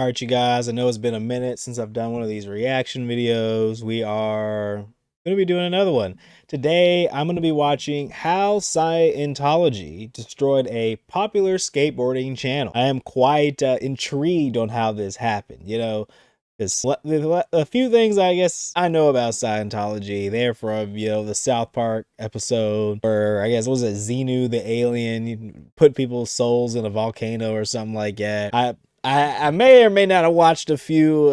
All right, you guys, I know it's been a minute since I've done one of these reaction videos. We are going to be doing another one. Today, I'm going to be watching how Scientology destroyed a popular skateboarding channel. I am quite intrigued on how this happened, because a few things I guess I know about Scientology. They're from, the South Park episode where I guess, was it Xenu the alien? You put people's souls in a volcano or something like that. I may or may not have watched a few,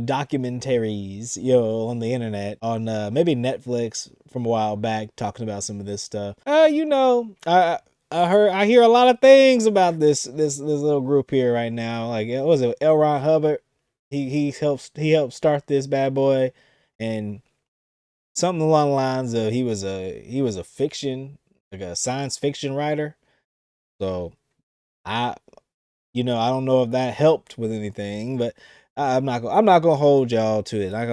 documentaries, on the internet, on maybe Netflix from a while back, talking about some of this stuff. I hear a lot of things about this little group here right now. Like, it was L. Ron Hubbard. He helped start this bad boy, and something along the lines of he was a fiction, like a science fiction writer. So I don't know if that helped with anything, but I'm not gonna hold y'all to it. We're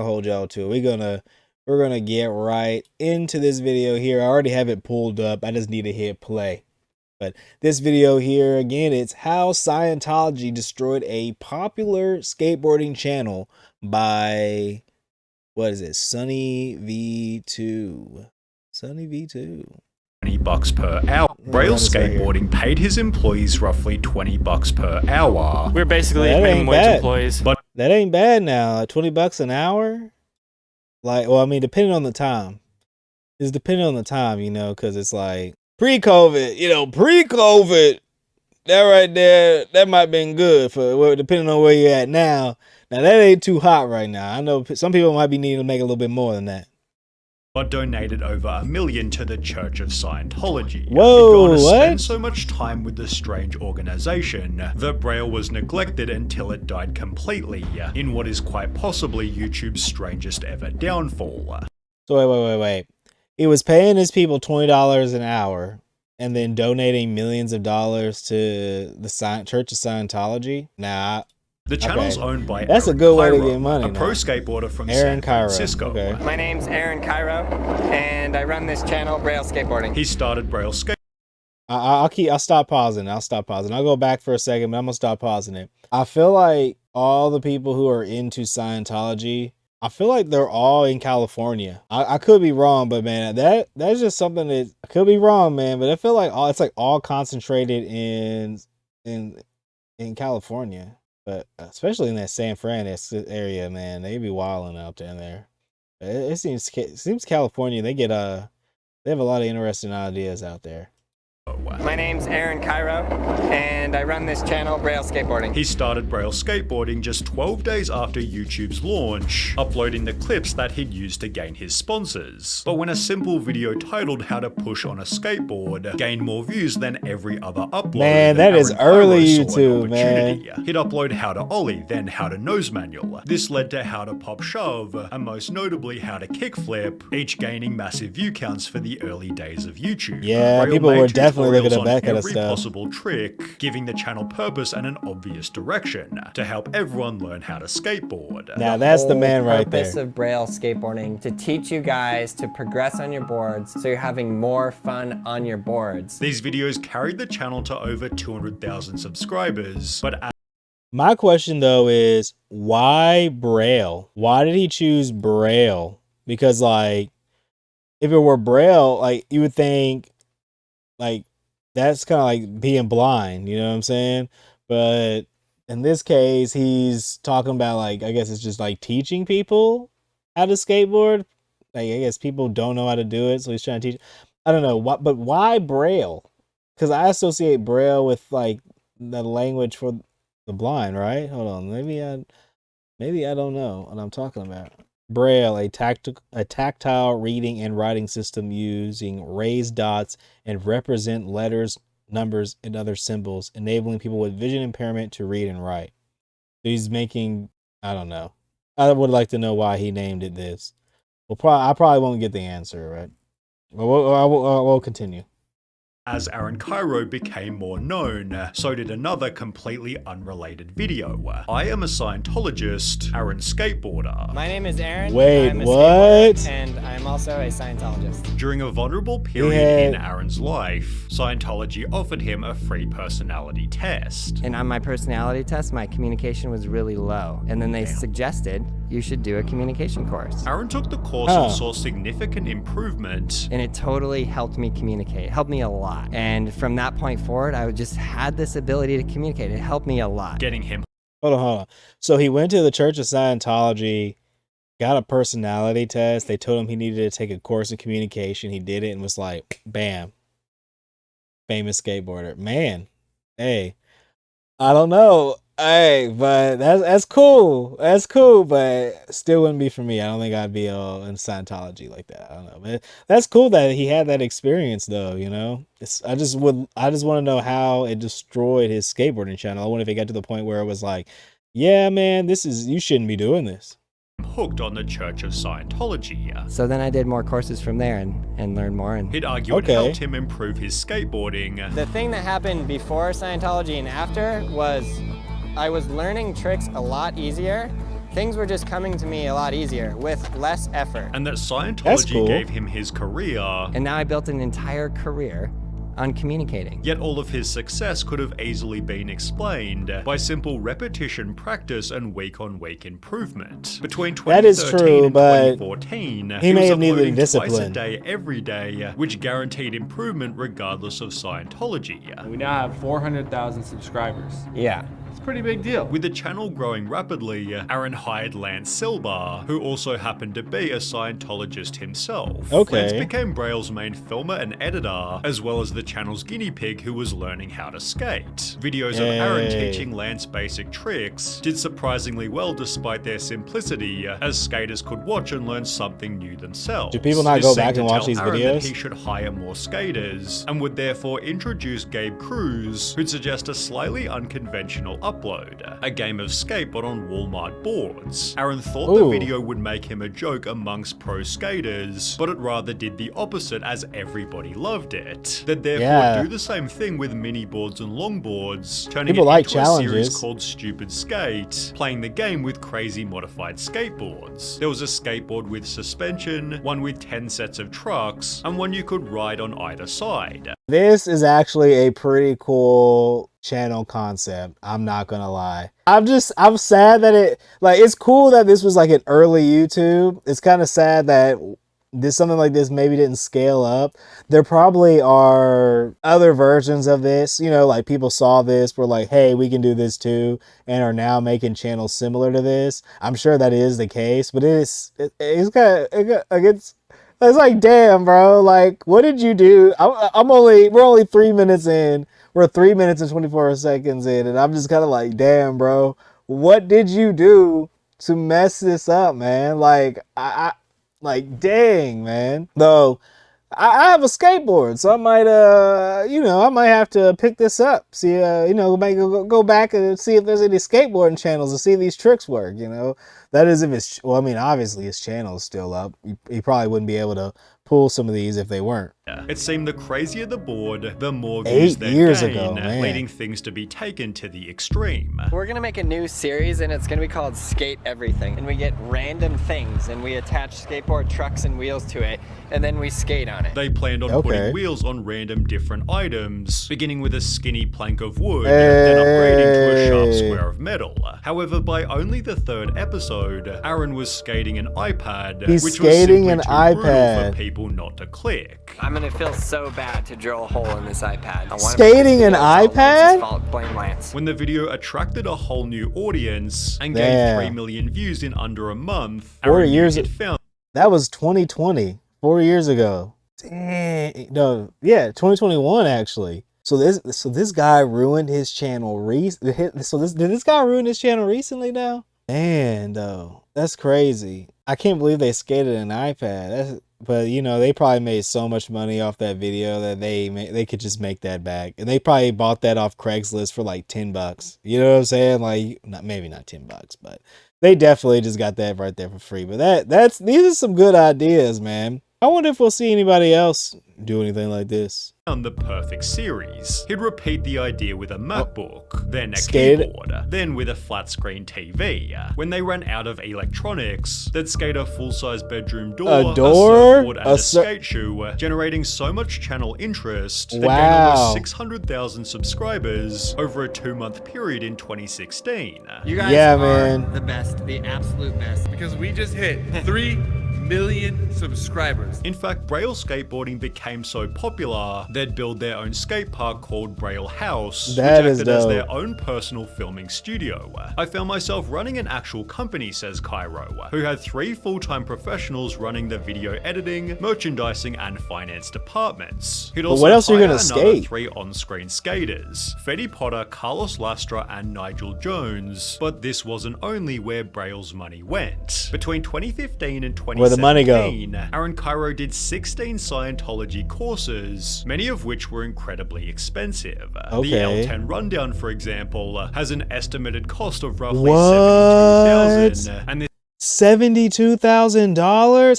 gonna get right into this video here. I already have it pulled up. I just need to hit play. But this video here, again, it's how Scientology destroyed a popular skateboarding channel by, what is it, SunnyV2. SunnyV2. $20 per hour. Braille Skateboarding paid his employees roughly $20 per hour. We're basically minimum wage employees. But that ain't bad now. $20 an hour? Like, well, I mean, depending on the time. It's depending on the time, because it's like pre-COVID, that right there, that might have been good for, depending on where you're at now. Now, that ain't too hot right now. I know some people might be needing to make a little bit more than that. But donated over $1 million to the Church of Scientology. Whoa, He'd what? Spend so much time with this strange organization that Braille was neglected until it died completely, in what is quite possibly YouTube's strangest ever downfall. So wait. He was paying his people $20 an hour and then donating millions of dollars to the Church of Scientology. Nah. The channel's owned by That's Aaron a good way Kyro, to get money. a pro skateboarder from Aaron San Francisco. Okay. My name's Aaron Kyro, and I run this channel, Braille Skateboarding. He started Braille Skateboarding. I'll stop pausing. I'll go back for a second, but I'm gonna stop pausing it. I feel like all the people who are into Scientology, I feel like they're all in California. I could be wrong, but man, that's just something that I could be wrong, man. But I feel like it's like all concentrated in California, but especially in that San Fran area, man, they be wilding out there. It seems California, they have a lot of interesting ideas out there. My name's Aaron Kyro, and I run this channel, Braille Skateboarding. He started Braille Skateboarding just 12 days after YouTube's launch, uploading the clips that he'd used to gain his sponsors. But when a simple video titled How to Push on a Skateboard gained more views than every other upload, man, that is early YouTube, man. He'd upload How to Ollie, then How to Nose Manual. This led to How to Pop Shove, and most notably How to Kickflip, each gaining massive view counts for the early days of YouTube. Yeah, Braille people were definitely looking at on that kind of every stuff. Possible trick, giving the channel purpose and an obvious direction to help everyone learn how to skateboard. Now that's the man right there. The purpose of Braille Skateboarding, to teach you guys to progress on your boards so you're having more fun on your boards. These videos carried the channel to over 200,000 subscribers, but my question though is, why Braille? Why did he choose Braille? Because like, if it were Braille, like you would think, like, that's kind of like being blind, you know what I'm saying? But in this case, he's talking about, like, I guess it's just like teaching people how to skateboard. Like, I guess people don't know how to do it, so he's trying to teach. I don't know what, but why Braille? Because I associate Braille with like the language for the blind, right? Hold on, maybe I don't know what I'm talking about. Braille, a tactile reading and writing system using raised dots and represent letters, numbers, and other symbols, enabling people with vision impairment to read and write. So he's making, I don't know. I would like to know why he named it this. I probably won't get the answer, right? We'll continue. As Aaron Kyro became more known, so did another completely unrelated video. I am a Scientologist, Aaron skateboarder. My name is Aaron. Wait, I'm a what? skateboarder, and I'm also a Scientologist. During a vulnerable period in Aaron's life, Scientology offered him a free personality test. And on my personality test, my communication was really low. And then they suggested you should do a communication course. Aaron took the course and saw significant improvement. And it totally helped me communicate, helped me a lot. And from that point forward, I just had this ability to communicate. It helped me a lot. Getting him Hold on. So he went to the Church of Scientology, got a personality test. They told him he needed to take a course in communication. He did it and was like, bam, famous skateboarder. Man, hey, I don't know. Hey, but that's cool. That's cool, but still wouldn't be for me. I don't think I'd be in Scientology like that. I don't know. But that's cool that he had that experience though, you know? I just want to know how it destroyed his skateboarding channel. I wonder if it got to the point where it was like, yeah, man, you shouldn't be doing this. Hooked on the Church of Scientology. So then I did more courses from there and learned more. And He'd argue it helped him improve his skateboarding. the thing that happened before Scientology and after was I was learning tricks a lot easier. Things were just coming to me a lot easier with less effort. And that Scientology gave him his career. And now I built an entire career on communicating. Yet all of his success could have easily been explained by simple repetition, practice, and week-on-week improvement. Between 2013 and 2014, he may was have needed uploading discipline. twice a day, every day, which guaranteed improvement regardless of Scientology. We now have 400,000 subscribers. Yeah. It's a pretty big deal. With the channel growing rapidly, Aaron hired Lance Silbar, who also happened to be a Scientologist himself. Lance became Braille's main filmer and editor, as well as the channel's guinea pig who was learning how to skate. Videos of Aaron teaching Lance basic tricks did surprisingly well despite their simplicity, as skaters could watch and learn something new themselves. Do people not go back and watch these Aaron videos? That he should hire more skaters, and would therefore introduce Gabe Cruz, who'd suggest a slightly unconventional upload, a game of skateboard on Walmart boards. Aaron thought the video would make him a joke amongst pro skaters, but it rather did the opposite as everybody loved it. They'd therefore do the same thing with mini boards and longboards, turning it into a series called Stupid Skate, playing the game with crazy modified skateboards. There was a skateboard with suspension, one with 10 sets of trucks, and one you could ride on either side. This is actually a pretty cool channel concept. I'm not gonna lie. I'm sad that it's cool that this was like an early YouTube. It's kind of sad that something like this maybe didn't scale up. There probably are other versions of this, you know, like people saw this, were like, hey, we can do this too, and are now making channels similar to this. I'm sure that is the case, but it's like, damn, bro, like, what did you do? We're only 3 minutes in. We're 3 minutes and 24 seconds in, and I'm just kind of like, damn, bro, what did you do to mess this up, man? Like, like, dang, man. Though, I have a skateboard, so I might, I might have to pick this up. See, maybe go back and see if there's any skateboarding channels and see if these tricks work, you know? That is if it's, well, I mean, obviously his channel is still up. He probably wouldn't be able to pull some of these if they weren't. It seemed the crazier the board, the more views they gain, leading things to be taken to the extreme. We're gonna make a new series and it's gonna be called Skate Everything. And we get random things and we attach skateboard trucks and wheels to it and then we skate on it. They planned on putting wheels on random different items, beginning with a skinny plank of wood, then upgrading to a sharp square of metal. However, by only the third episode, Aaron was skating an iPad, which was simply too brutal for people not to click. I'm gonna feel so bad to drill a hole in this iPad. Skating an iPad? Blame Lance. When the video attracted a whole new audience and gave 3 million views in under a month, 4 years that was 2020, 4 years ago. Dang, no, yeah, 2021 actually. So this guy ruined his channel. Did this guy ruin his channel recently now? Man, though, that's crazy. I can't believe they skated an iPad. But you know, they probably made so much money off that video that they could just make that back, and they probably bought that off Craigslist for like $10. You know what I'm saying? Like, maybe not $10, but they definitely just got that right there for free. But these are some good ideas, man. I wonder if we'll see anybody else do anything like this. The perfect series. He'd repeat the idea with a MacBook, then a Skated. keyboard, then with a flat screen TV. When they ran out of electronics, they'd skate a full-size bedroom door, A door? surfboard, and a skate shoe, generating so much channel interest that gained Wow. almost 600,000 subscribers over a 2-month period in 2016. You guys Yeah, are man. the best, the absolute best. Because we just hit 3 million subscribers. In fact, Braille skateboarding became so popular, they'd build their own skate park called Braille House, That which is acted as dope. their own personal filming studio. I found myself running an actual company, says Kyro, who had 3 full-time professionals running the video editing, merchandising, and finance departments. He'd also what else are you hire gonna another skate? 3 on-screen skaters, Fetty Potter, Carlos Lastra, and Nigel Jones. But this wasn't only where Braille's money went. Between 2015 and 2017, Where the money go? Aaron Kyro did 16 Scientology courses, many of which were incredibly expensive. The Okay. L10 Rundown, for example, has an estimated cost of roughly What? $72,000, and this $72,000?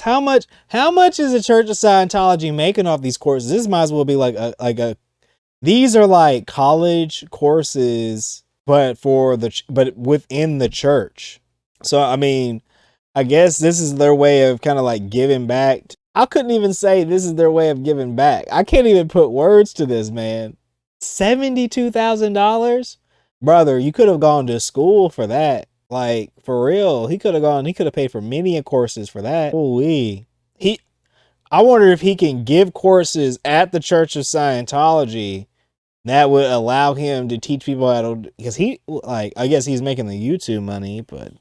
How much is the Church of Scientology making off these courses? This might as well be like a these are like college courses, but but within the church. So I mean, I guess this is their way of kind of like giving back. I couldn't even say this is their way of giving back. I can't even put words to this, man. $72,000? Brother, you could have gone to school for that. Like, for real. He could have paid for many courses for that. Holy. I wonder if he can give courses at the Church of Scientology that would allow him to teach people how to, because I guess he's making the YouTube money, but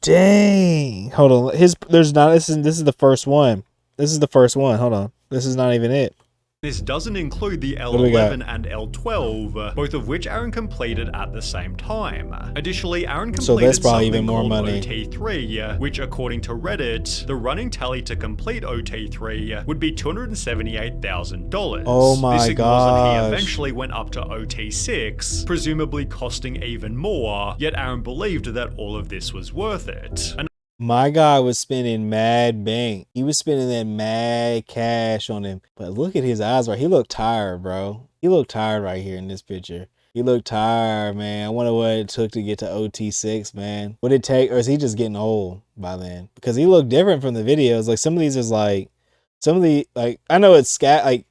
dang. Hold on. This is the first one. This is the first one. Hold on. This is not even it. This doesn't include the do we got? L11 and L12, both of which Aaron completed at the same time. Additionally, Aaron So completed that's probably something even more called money. OT3, which according to Reddit, the running tally to complete OT3 would be $278,000. Oh my this ignores that gosh. he eventually went up to OT6, presumably costing even more, yet Aaron believed that all of this was worth it. My guy was spending mad bank. He was spending that mad cash on him. But look at his eyes, right? He looked tired, bro. He looked tired right here in this picture. He looked tired, man. I wonder what it took to get to OT6, man. Would it take, or is he just getting old by then? Because he looked different from the videos. Like some of these is like, I know it's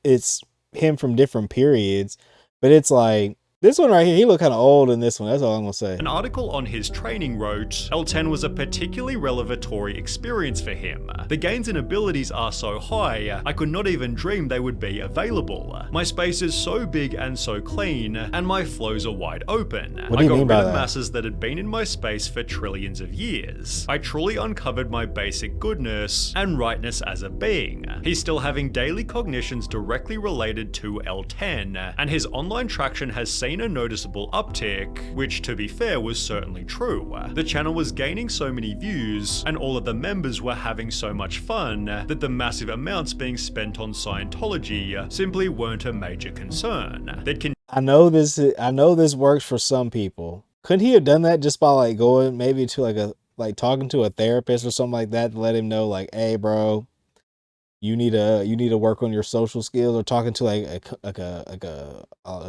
it's him from different periods, but it's like, this one right here, he looked kind of old in this one. That's all I'm going to say. An article on his training wrote, L10 was a particularly revelatory experience for him. The gains and abilities are so high, I could not even dream they would be available. My space is so big and so clean, and my flows are wide open. What do you I got mean by rid of that? masses that had been in my space for trillions of years. I truly uncovered my basic goodness and rightness as a being. He's still having daily cognitions directly related to L10, and his online traction has seen a noticeable uptick, which to be fair was certainly true. The channel was gaining so many views, and all of the members were having so much fun, that the massive amounts being spent on Scientology simply weren't a major concern. They'd I know this works for some people. Couldn't he have done that just by like going maybe to talking to a therapist or something like that to let him know like, hey bro, you need to work on your social skills, or talking to a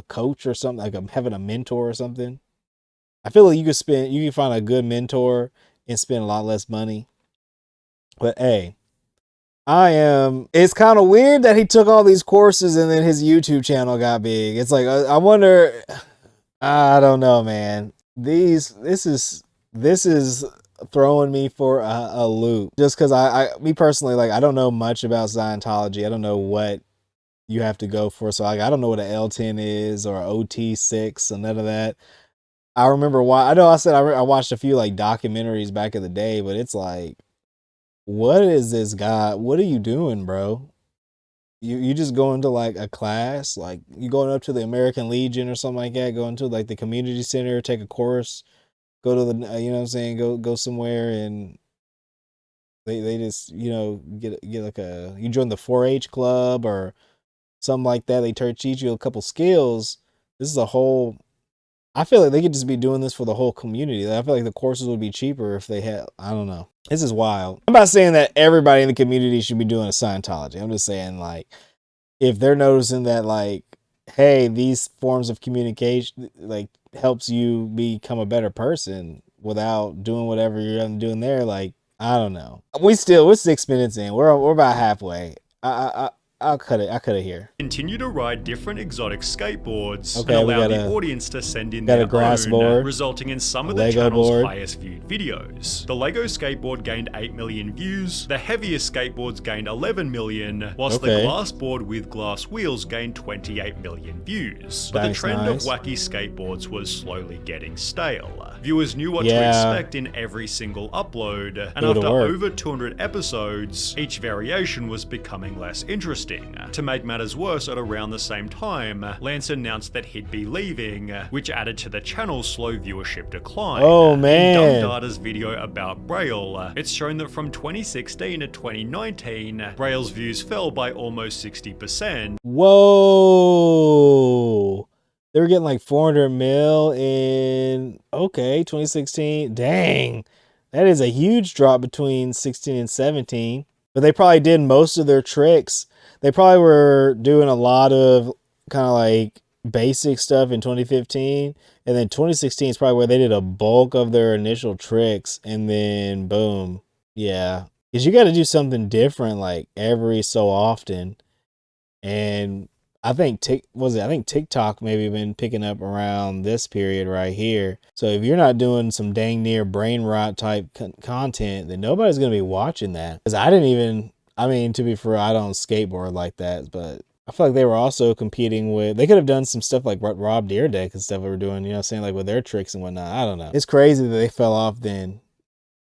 coach or something, like having a mentor or something. I feel like you can find a good mentor and spend a lot less money. But hey, it's kind of weird that he took all these courses and then his YouTube channel got big. It's like, I wonder, I don't know, man. This is throwing me for a loop, just because me personally, like, I don't know much about Scientology. I don't know what you have to go for. So I don't know what an L10 is or OT6 and none of that. I remember why. I know I said I watched a few like documentaries back in the day, but it's like, what is this guy? What are you doing, bro? You just going to like a class, like you going up to the American Legion or something like that, going to like the community center, take a course, go to the, you know what I'm saying, go somewhere, and they just, you know, get like you join the 4-H club or something like that. They teach you a couple skills. This is a whole I feel like they could just be doing this for the whole community. I feel like the courses would be cheaper if they had, I don't know. This is wild. I'm not saying that everybody in the community should be doing a Scientology. I'm just saying, like, if they're noticing that, like, hey, these forms of communication, like, helps you become a better person without doing whatever you're doing there, like, I don't know. We're 6 minutes in. We're about halfway. I'll cut it here. Continue to ride different exotic skateboards Okay, and allow the audience to send in got their a grass own, board, resulting in some of the Lego channel's board. highest viewed videos. The Lego skateboard gained 8 million views, the heaviest skateboards gained 11 million, whilst the glass board with glass wheels gained 28 million views. But the trend of wacky skateboards was slowly getting stale. Viewers knew what to expect in every single upload, and after over 200 episodes, each variation was becoming less interesting. To make matters worse, at around the same time, Lance announced that he'd be leaving, which added to the channel's slow viewership decline. Oh man. In Dumb Data's video about Braille, it's shown that from 2016 to 2019, Braille's views fell by almost 60%. Whoa. They were getting like 400 mil in, 2016. Dang. That is a huge drop between 16 and 17. But they probably did most of their tricks. They probably were doing a lot of kind of like basic stuff in 2015. And then 2016 is probably where they did a bulk of their initial tricks. And then boom. Yeah. Because you got to do something different like every so often. And I think TikTok maybe been picking up around this period right here. So if you're not doing some dang near brain rot type content, then nobody's going to be watching that. Because to be fair, I don't skateboard like that, but I feel like they were also competing with, they could have done some stuff like what Rob Deerdeck and stuff we were doing, you know what I'm saying, like with their tricks and whatnot. I don't know. It's crazy that they fell off then.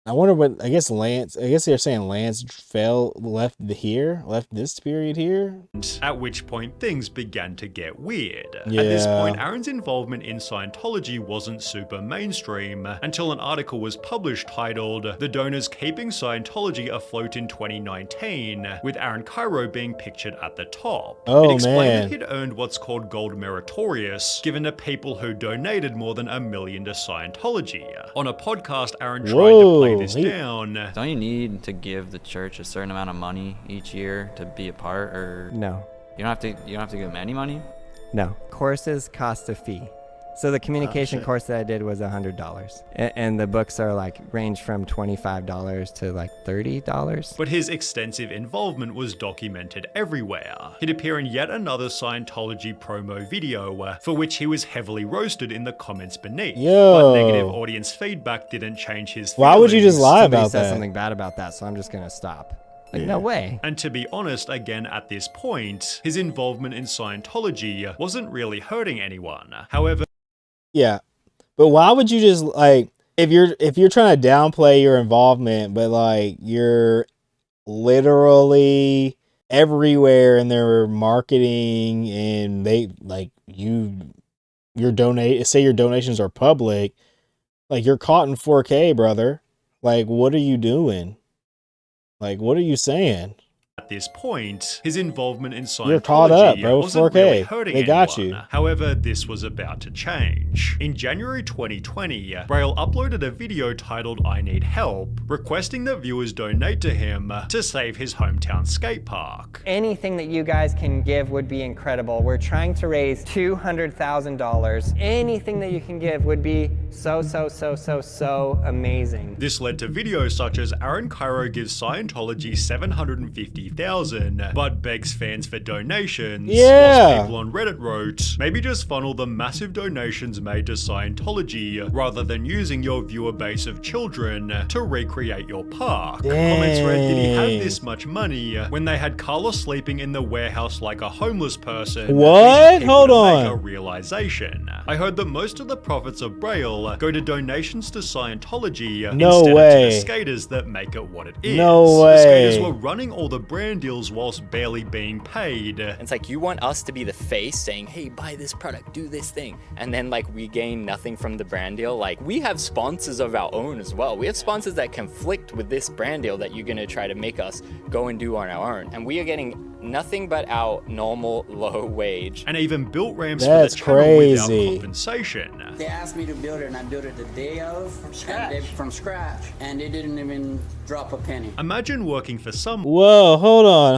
I wonder what, I guess they're saying Lance left this period here. At which point things began to get weird. At this point, Aaron's involvement in Scientology wasn't super mainstream until an article was published titled "The Donors Keeping Scientology Afloat in 2019," with Aaron Kyro being pictured at the top. It explained that he'd earned what's called gold meritorious, given to people who donated more than $1 million to Scientology. On a podcast, Aaron tried to play this down. Don't you need to give the church a certain amount of money each year to be a part, or No. You don't have to give them any money? No. Courses cost a fee. So the communication course that I did was $100, and the books are like range from $25 to like $30. But his extensive involvement was documented everywhere. He'd appear in yet another Scientology promo video, for which he was heavily roasted in the comments beneath. But negative audience feedback didn't change his feelings. Why would you just lie about that? Somebody said something bad about that, so I'm just gonna stop. Like, no way. And to be honest, again at this point, his involvement in Scientology wasn't really hurting anyone. However, yeah, but why would you just like, if you're trying to downplay your involvement, but like you're literally everywhere in their marketing and they like your donations are public, like you're caught in 4K, brother. Like, what are you doing? Like, what are you saying? At this point, his involvement in Scientology You're caught up, bro. wasn't 4K. really hurting They got anyone. you. However, this was about to change. In January 2020, Braille uploaded a video titled "I Need Help," requesting that viewers donate to him to save his hometown skate park. Anything that you guys can give would be incredible. We're trying to raise $200,000. Anything that you can give would be so amazing. This led to videos such as Aaron Kyro gives Scientology $750,000, but begs fans for donations. Whilst people on Reddit wrote, maybe just funnel the massive donations made to Scientology rather than using your viewer base of children to recreate your park. Comments read, did he have this much money when they had Carlos sleeping in the warehouse like a homeless person? What? Hold on. Make a realization. I heard that most of the profits of Braille go to donations to Scientology instead of to the skaters that make it what it is. No way. The skaters were running all the brand deals whilst barely being paid. It's like, you want us to be the face saying, hey, buy this product, do this thing, and then like we gain nothing from the brand deal. Like, we have sponsors of our own as well. We have sponsors that conflict with this brand deal that you're gonna try to make us go and do on our own, and we are getting nothing but our normal low wage. And even built ramps That's for the channel without crazy. compensation. They asked me to build it, and I built it the day of from scratch, and they didn't even drop a penny. Imagine working for some. Whoa, hold on.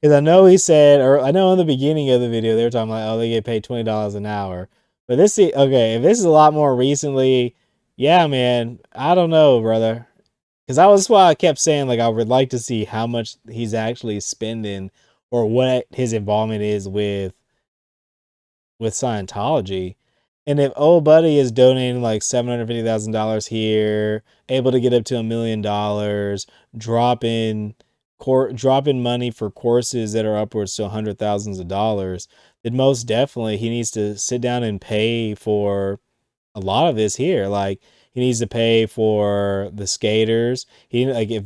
Because I know he said, or I know in the beginning of the video, they were talking like, oh, they get paid $20 an hour. But this, okay, if this is a lot more recently, yeah, man, I don't know, brother. Because that's why I kept saying, like, I would like to see how much he's actually spending or what his involvement is with Scientology. And if old buddy is donating like $750,000 here, able to get up to $1 million, dropping money for courses that are upwards to $100,000, then most definitely he needs to sit down and pay for a lot of this here. Like, he needs to pay for the skaters. If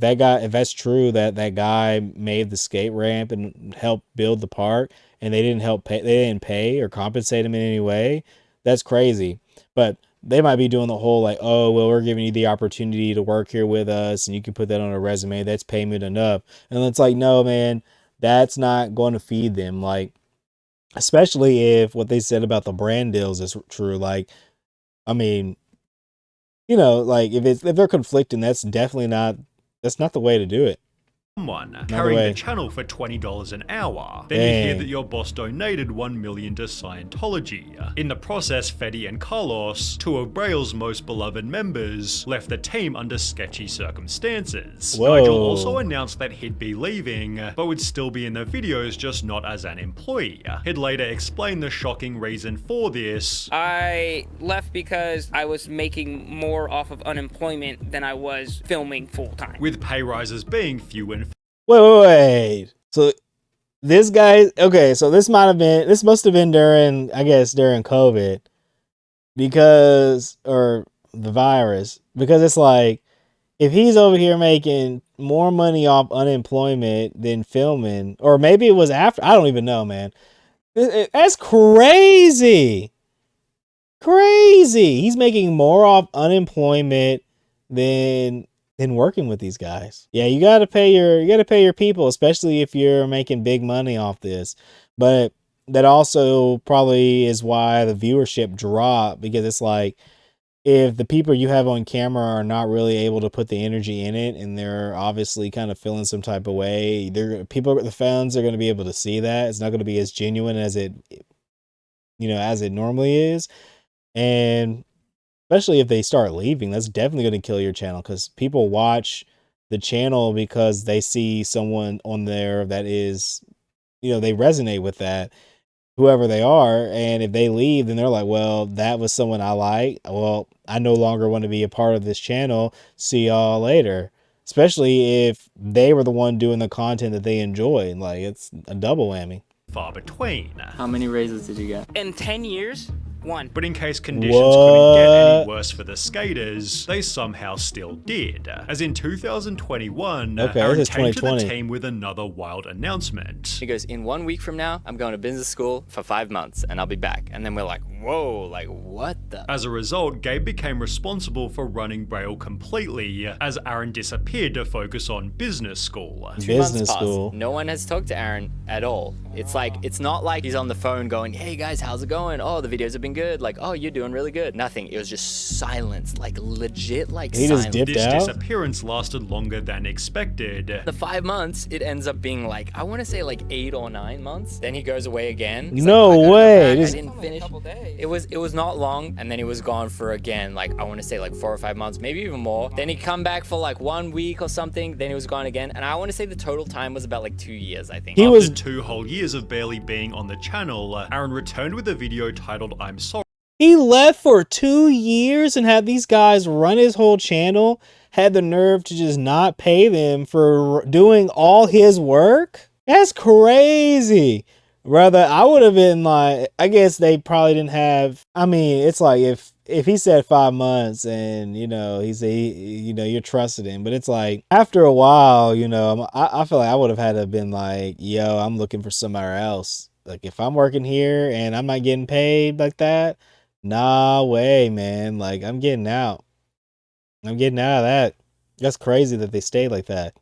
that's true that guy made the skate ramp and helped build the park, and they didn't pay or compensate him in any way, that's crazy. But they might be doing the whole like, oh, well, we're giving you the opportunity to work here with us, and you can put that on a resume. That's payment enough. And it's like, no, man, that's not going to feed them. Like, especially if what they said about the brand deals is true. Like, I mean, you know, like if they're conflicting, that's not the way to do it. Someone carrying the channel for $20 an hour. Then you hear that your boss donated $1 million to Scientology. In the process, Fetty and Carlos, two of Braille's most beloved members, left the team under sketchy circumstances. Whoa. Nigel also announced that he'd be leaving, but would still be in the videos, just not as an employee. He'd later explain the shocking reason for this. I left because I was making more off of unemployment than I was filming full time. With pay rises being few and Wait. So this guy, okay, so this must have been during COVID, or the virus, because it's like, if he's over here making more money off unemployment than filming, or maybe it was after, I don't even know, man. That's crazy. He's making more off unemployment than working with these guys. Yeah, you gotta pay your people, especially if you're making big money off this. But that also probably is why the viewership dropped, because it's like, if the people you have on camera are not really able to put the energy in it, and they're obviously kind of feeling some type of way, the fans are going to be able to see that. It's not going to be as genuine as it normally is. And especially if they start leaving, that's definitely going to kill your channel, because people watch the channel because they see someone on there that is, they resonate with that, whoever they are. And if they leave, then they're like, well, that was someone I like. Well, I no longer want to be a part of this channel. See y'all later. Especially if they were the one doing the content that they enjoy. Like, it's a double whammy. Far between. How many raises did you get? In 10 years, one. But in case conditions couldn't get any worse for the skaters, they somehow still did. As in 2021, Aaron came to the team with another wild announcement. He goes, in 1 week from now, I'm going to business school for 5 months, and I'll be back. And then we're like, whoa, like what the? As a result, Gabe became responsible for running Braille completely, as Aaron disappeared to focus on business school. 2 months passed. No one has talked to Aaron at all. It's not like he's on the phone going, hey guys, how's it going? Oh, the videos have been good. Like, oh, you're doing really good. Nothing. It was just silence, like legit, like he silence. Just dipped this out? Disappearance lasted longer than expected. The 5 months, it ends up being like, I want to say like 8 or 9 months. Then he goes away again. He's no like, way. I didn't finish. It was not long, and then he was gone for again, like I want to say like 4 or 5 months, maybe even more. Then he'd come back for like 1 week or something. Then he was gone again, and I want to say the total time was about like 2 years, I think. After 2 whole years of barely being on the channel, Aaron returned with a video titled "I'm Sorry." He left for 2 years and had these guys run his whole channel, had the nerve to just not pay them for doing all his work? That's crazy. Brother, I would have been like, I guess they probably didn't have, I mean, it's like if he said 5 months and, he said, you're trusted him, but it's like, after a while, I feel like I would have had to have been like, yo, I'm looking for somewhere else. Like, if I'm working here and I'm not getting paid like that, nah way, man. Like, I'm getting out. I'm getting out of that. That's crazy that they stayed like that.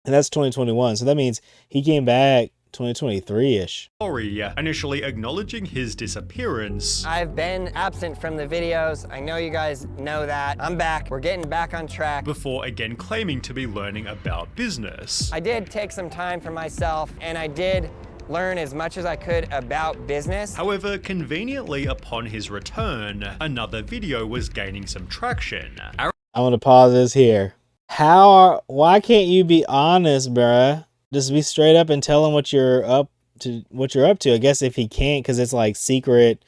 And that's 2021. So that means he came back 2023-ish. Sorry, initially acknowledging his disappearance. I've been absent from the videos. I know you guys know that. I'm back. We're getting back on track. Before again claiming to be learning about business. I did take some time for myself, and I did learn as much as I could about business. However, conveniently upon his return, another video was gaining some traction. I want to pause this here. Why can't you be honest, bruh? Just be straight up and tell him what you're up to. I guess if he can't, because it's like secret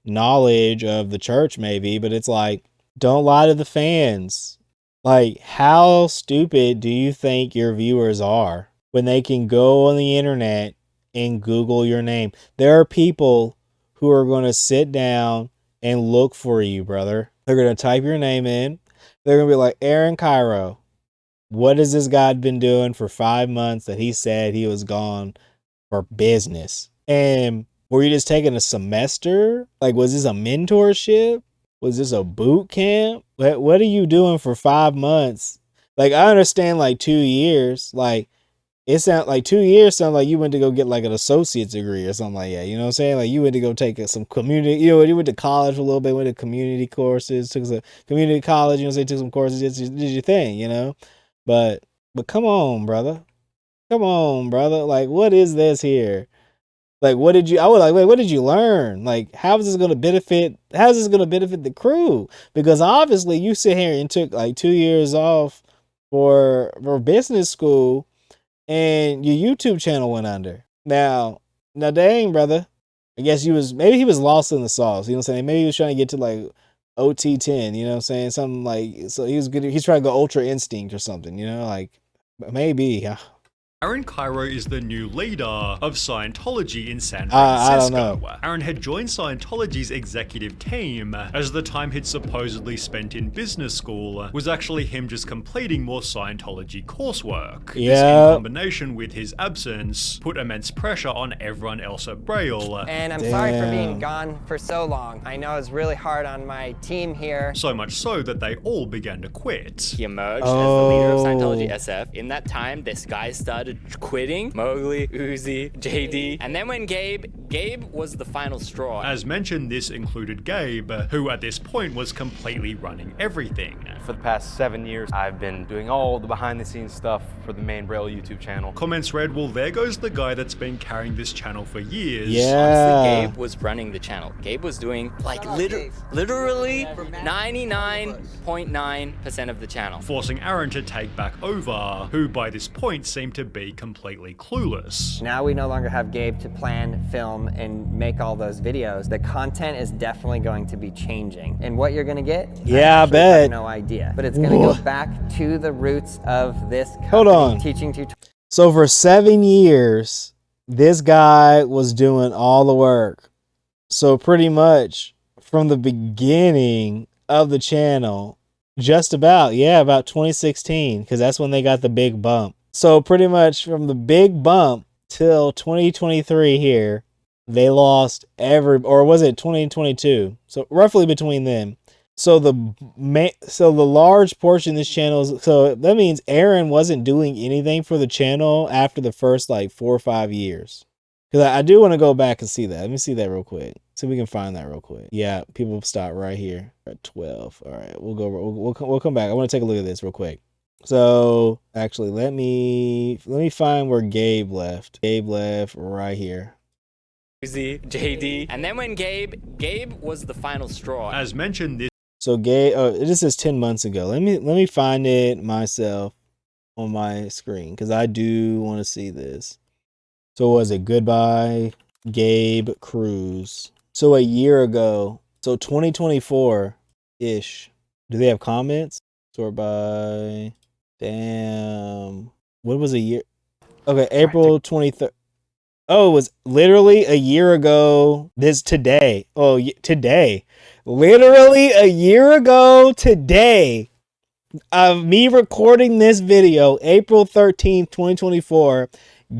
knowledge of the church maybe, but it's like, don't lie to the fans. Like, how stupid do you think your viewers are when they can go on the internet and Google your name? There are people who are going to sit down and look for you, brother. They're going to type your name in. They're going to be like, Aaron Kyro, what has this guy been doing for 5 months that he said he was gone for business? And were you just taking a semester? Like, was this a mentorship? Was this a boot camp? What are you doing for 5 months? Like, I understand like 2 years. Like, it sounds like 2 years sound like you went to go get like an associate's degree or something like that. You know what I'm saying? Like, you went to go take some community, you went to college for a little bit, went to community courses, took some community college, took some courses, did your thing, But come on, brother. Come on, brother. Like, what is this here? Like, what did you learn? Like, how's this going to benefit the crew? Because obviously you sit here and took like 2 years off for business school and your YouTube channel went under. Now dang, brother. I guess maybe he was lost in the sauce. You know what I'm saying? Maybe he was trying to get to like OT10, you know what I'm saying? Something like, so he's trying to go Ultra Instinct or something, like maybe. Aaron Kyro is the new leader of Scientology in San Francisco. I don't know. Aaron had joined Scientology's executive team, as the time he'd supposedly spent in business school was actually him just completing more Scientology coursework. Yeah. This, in combination with his absence, put immense pressure on everyone else at Braille. And I'm sorry for being gone for so long. I know it's really hard on my team here. So much so that they all began to quit. He emerged as the leader of Scientology SF. In that time, this guy started quitting. Mowgli, Uzi, JD. And then when Gabe was the final straw. As mentioned, this included Gabe, who at this point was completely running everything. For the past 7 years, I've been doing all the behind-the-scenes stuff for the main Braille YouTube channel. Comments read, well, there goes the guy that's been carrying this channel for years. Yeah. Honestly, Gabe was running the channel. Gabe was doing like literally 99.9% of the channel. Forcing Aaron to take back over, who by this point seemed to be completely clueless. Now we no longer have Gabe to plan, film, and make all those videos. The content is definitely going to be changing. And what you're gonna get? Yeah, I bet. I have no idea. But it's gonna go back to the roots of this company. Hold on. Teaching tutorials. So for 7 years, this guy was doing all the work. So pretty much from the beginning of the channel, about 2016, because that's when they got the big bump. So pretty much from the big bump till 2023 here, they lost or was it 2022? So roughly between them. So the large portion of this channel, so that means Aaron wasn't doing anything for the channel after the first like 4 or 5 years. Because I do want to go back and see that. Let me see that real quick. See if we can find that real quick. Yeah, people stop right here at 12. All right, we'll come back. I want to take a look at this real quick. So actually, let me find where Gabe left. Gabe left right here. JD. And then when Gabe was the final straw. As mentioned, this. So Gabe, it says 10 months ago. Let me find it myself on my screen because I do want to see this. So was it Goodbye Gabe Cruz? So a year ago. So 2024-ish. Do they have comments? Sort by. Damn. What was a year? Okay, April 23rd. Oh, it was literally a year ago. Today. Oh, today. Literally a year ago today of me recording this video, April 13th, 2024,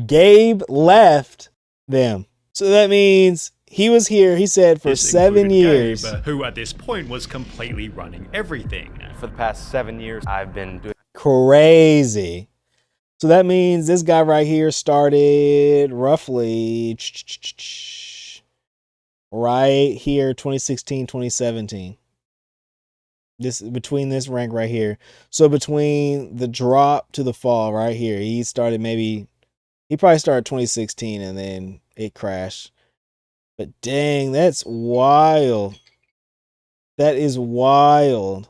Gabe left them. So that means he was here, he said, for 7 years. Gabe, who at this point was completely running everything. For the past 7 years, I've been doing crazy. So that means this guy right here started roughly right here, 2016, 2017. This between this rank right here. So between the drop to the fall right here, he probably started 2016 and then it crashed. But dang, that's wild. That is wild.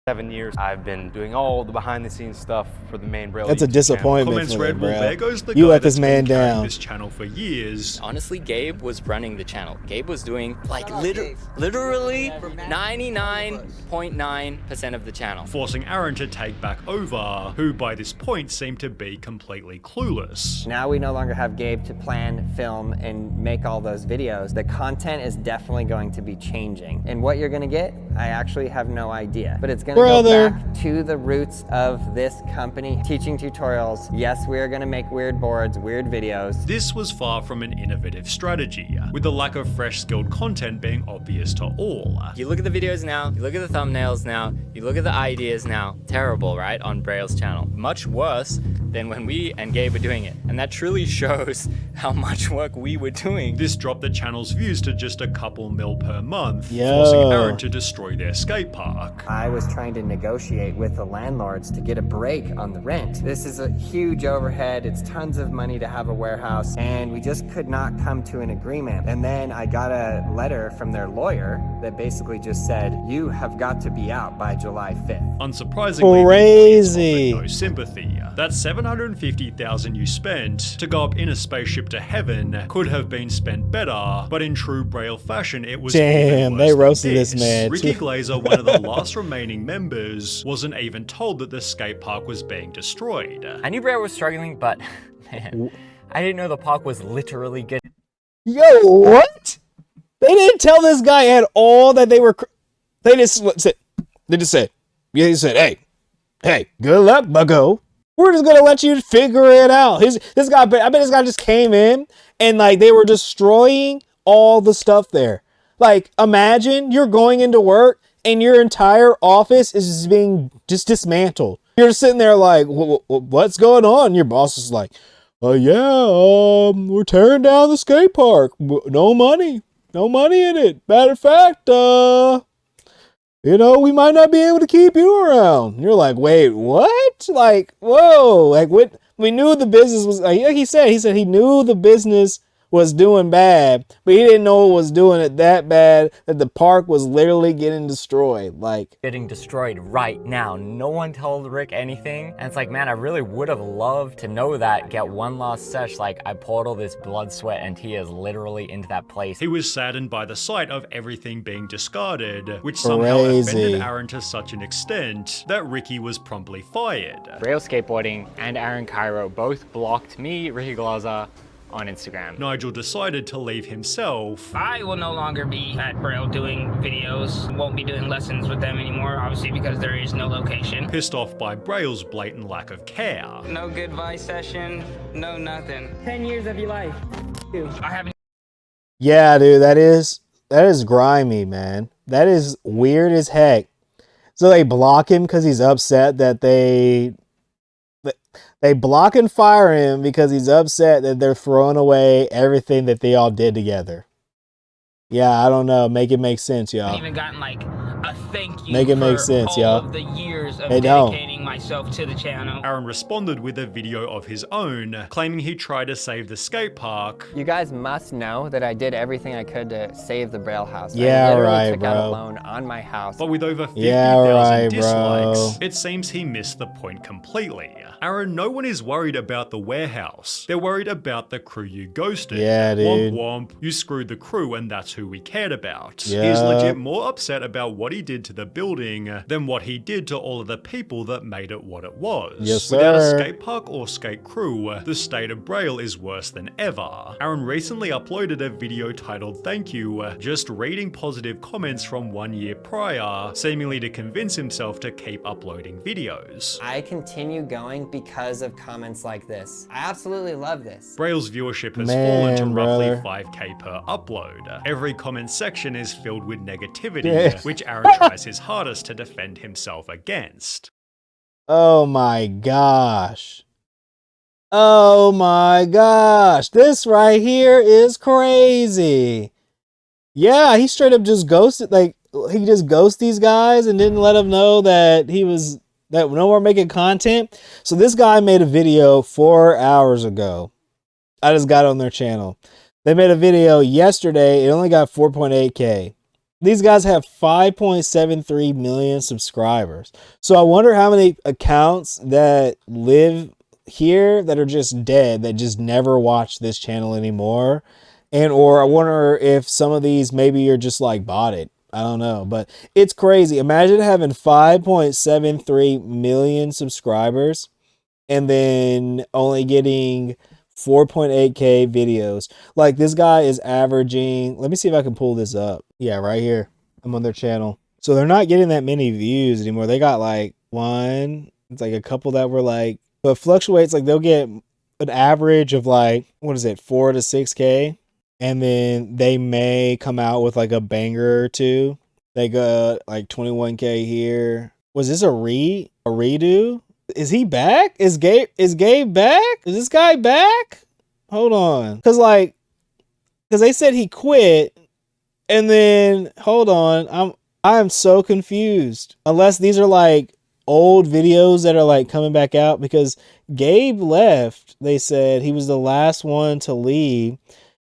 7 years, I've been doing all the behind-the-scenes stuff for the main Braille. That's a YouTube disappointment Comments for read, them, well, bro. there goes the You guy let this that's man been carrying down. this channel for years. Honestly, Gabe was running the channel. Gabe was doing like literally 99.9% of the channel. Forcing Aaron to take back over, who by this point seemed to be completely clueless. Now we no longer have Gabe to plan, film, and make all those videos. The content is definitely going to be changing. And what you're gonna get, I actually have no idea. But it's gonna go back to the roots of this company, teaching tutorials. Yes, we are gonna make weird boards, weird videos. This was far from an innovative strategy, with the lack of fresh skilled content being obvious to all. You look at the videos now, you look at the thumbnails now, you look at the ideas now. Terrible, right? On Braille's channel. Much worse than when we and Gabe were doing it. And that truly shows how much work we were doing. This dropped the channel's views to just a couple mil per month, forcing Aaron to destroy their skate park. I was trying to negotiate with the landlords to get a break on the rent. This is a huge overhead. It's tons of money to have a warehouse, and we just could not come to an agreement. And then I got a letter from their lawyer that basically just said, you have got to be out by July 5th. Unsurprisingly, crazy. No sympathy. That $750,000 you spent to go up in a spaceship to heaven could have been spent better, but in true Braille fashion, it was damn. They roasted this man. Ricky Glazer, one of the last remaining members, wasn't even told that the skate park was being destroyed. I knew Braille was struggling, but man, I didn't know the park was literally good. Yo, what? They didn't tell this guy at all that they were. They just said, hey, good luck, bucko. We're just gonna let you figure it out. I bet this guy just came in and like they were destroying all the stuff there. Like, imagine you're going into work and your entire office is just being dismantled. You're sitting there like, what's going on? Your boss is like, we're tearing down the skate park. No money in it. Matter of fact, we might not be able to keep you around. And you're like, wait, what? Like, whoa, like what? We knew the business was, like he said he knew the business was doing bad, but he didn't know it was doing it that bad that the park was literally getting destroyed. Like, getting destroyed right now. No one told Rick anything. And it's like, man, I really would have loved to know that, get one last sesh. Like, I poured all this blood, sweat, and tears literally into that place. He was saddened by the sight of everything being discarded, which somehow offended Aaron to such an extent that Ricky was promptly fired. Braille Skateboarding and Aaron Kyro both blocked me, Ricky Glazer, on Instagram. Nigel decided to leave himself. I will no longer be at Braille doing videos. Won't be doing lessons with them anymore, obviously, because there is no location. Pissed off by Braille's blatant lack of care. No goodbye session, no nothing. 10 years of your life. I haven't. Yeah, dude, that is grimy, man. That is weird as heck. So they block him because he's upset that they block and fire him because he's upset that they're throwing away everything that they all did together. Yeah, I don't know. Make it make sense, y'all. I haven't even gotten like a thank you. Make it make sense, y'all. Of the years of They dedicating myself to the channel. Aaron responded with a video of his own, claiming he tried to save the skate park. You guys must know that I did everything I could to save the Braille house. Yeah, I literally right, took bro. out a loan on my house. But with over 50,000 right, dislikes, bro. it seems he missed the point completely. Aaron, no one is worried about the warehouse. They're worried about the crew you ghosted. Yeah, dude. Womp womp, you screwed the crew and that's who we cared about. Yeah. He's legit more upset about what he did to the building than what he did to all of the people that made it what it was. Yes, Without a sir. skate park or skate crew, the state of Braille is worse than ever. Aaron recently uploaded a video titled Thank You, just reading positive comments from 1 year prior, seemingly to convince himself to keep uploading videos. I continue going because of comments like this. I absolutely love this. Braille's viewership has Man, fallen to roughly brother. 5k per upload. Every comment section is filled with negativity, Yeah. which Aaron tries his hardest to defend himself against. Oh my gosh. Oh my gosh. This right here is crazy. Yeah, he straight up just ghosted, like, he just ghosted these guys and didn't let them know that that no more making content. So this guy made a video 4 hours ago. I just got on their channel. They made a video yesterday. It only got 4.8K. These guys have 5.73 million subscribers. So I wonder how many accounts that live here that are just dead, that just never watch this channel anymore. And or I wonder if some of these maybe you're just like bought it. I don't know, but it's crazy. Imagine having 5.73 million subscribers and then only getting 4.8K videos. Like this guy is averaging, let me see if I can pull this up. Yeah, right here. I'm on their channel. So they're not getting that many views anymore. They got like one, it's like a couple that were like, but it fluctuates. Like they'll get an average of like, what is it, 4 to 6K. And then they may come out with like a banger or two. They got like 21K here. Was this a redo? Is he back? Is Gabe back? Is this guy back? Hold on. Cause they said he quit. And then hold on. I'm so confused. Unless these are like old videos that are like coming back out, because Gabe left. They said he was the last one to leave.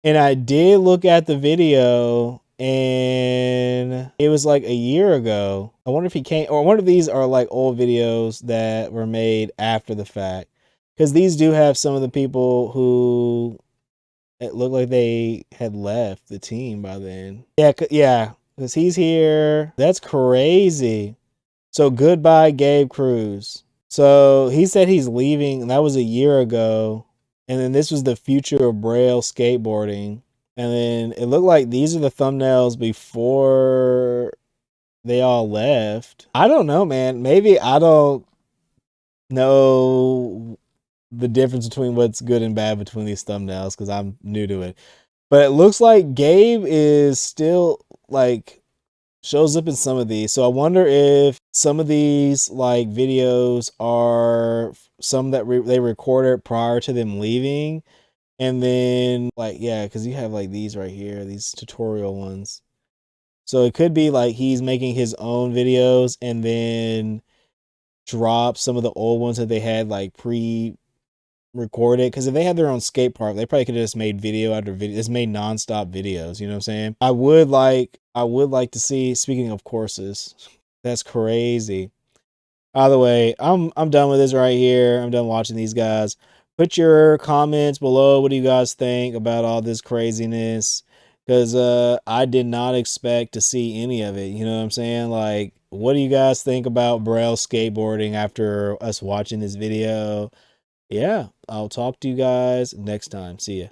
And I did look at the video and it was like a year ago. I wonder if he came, or one of these are like old videos that were made after the fact. Because these do have some of the people who it looked like they had left the team by then. Yeah, because he's here. That's crazy. So goodbye, Gabe Cruz. So he said he's leaving, and that was a year ago. And then this was the future of Braille skateboarding. And then it looked like these are the thumbnails before they all left. I don't know, man. Maybe I don't know the difference between what's good and bad between these thumbnails because I'm new to it. But it looks like Gabe is still like shows up in some of these. So I wonder if some of these like videos are some that they recorded prior to them leaving. And then like, yeah, because you have like these right here, these tutorial ones. So it could be like he's making his own videos and then drop some of the old ones that they had like pre-recorded. Because if they had their own skate park, they probably could have just made video after video, just made nonstop videos. You know what I'm saying? I would like to see. Speaking of courses, that's crazy. Either way, I'm done with this right here. I'm done watching these guys. Put your comments below. What do you guys think about all this craziness? Because I did not expect to see any of it. You know what I'm saying? Like, what do you guys think about Braille skateboarding after us watching this video? Yeah, I'll talk to you guys next time. See ya.